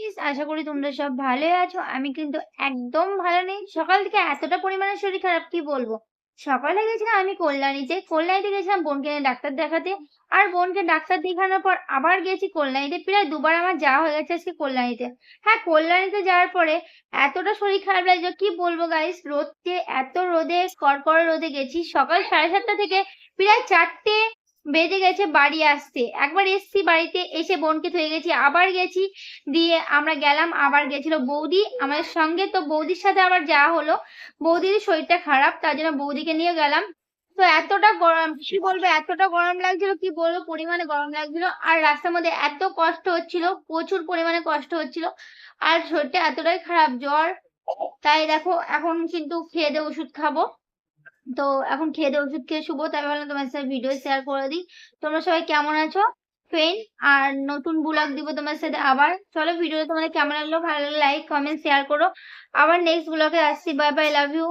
Guys, আশা করি তোমরা সব ভালোই আছো। আমি কিন্তু একদম ভালো নেই। সকাল থেকে এতটা পরিমাণে শরীর খারাপ কি বলবো। সকালে গেছিলাম আমি কল্যাণীতে গেছিলাম বোনকে নিয়ে ডাক্তার দেখাতে। আর বোনকে ডাক্তার দেখানোর পর আবার গেছি কল্যাণীতে। প্রায় দুবার আমার যাওয়া হয়ে গেছে আজকে কল্যাণীতে। হ্যাঁ, কল্যাণীতে যাওয়ার পরে এতটা শরীর খারাপ লাগছে কি বলবো গাইস। এত রোদে, কড়কড় রোদে গেছি সকাল 7:30 থেকে প্রায় 4টে বেজে গেছে বাড়ি আসতে। একবার এসছি, বাড়িতে এসে বোনকে থুয়ে গেছি, আবার গেছি, দিয়ে আমরা গেলাম, আবার গেছিল বৌদি আমাদের সঙ্গে। তো বৌদির সাথে আবার যাওয়া হলো। বৌদির শরীরটা খারাপ, তার জন্য বৌদিকে নিয়ে গেলাম। তো এতটা গরম কি বলবো, এতটা গরম লাগছিল কি বলবো, পরিমাণে গরম লাগছিল। আর রাস্তার মধ্যে এত কষ্ট হচ্ছিল, প্রচুর পরিমাণে কষ্ট হচ্ছিল। আর শরীরটা এতটাই খারাপ, জ্বর। তাই দেখো এখন কিন্তু খেয়ে দিয়ে ওষুধ খাবো। তো এখন খেয়ে দিয়ে ওষুধ খেয়ে শুবো, তাই ভাবলাম তোমার সাথে ভিডিও শেয়ার করে দিই। তোমরা সবাই কেমন আছো ফ্রেন্ড? আর নতুন ব্লগ দিব তোমার সাথে আবার। চলো, ভিডিওটা তোমাদের কেমন লাগলো, ভালো লাগলে লাইক কমেন্ট শেয়ার করো। আবার নেক্সট ব্লগে আসছি। Bye bye, love you.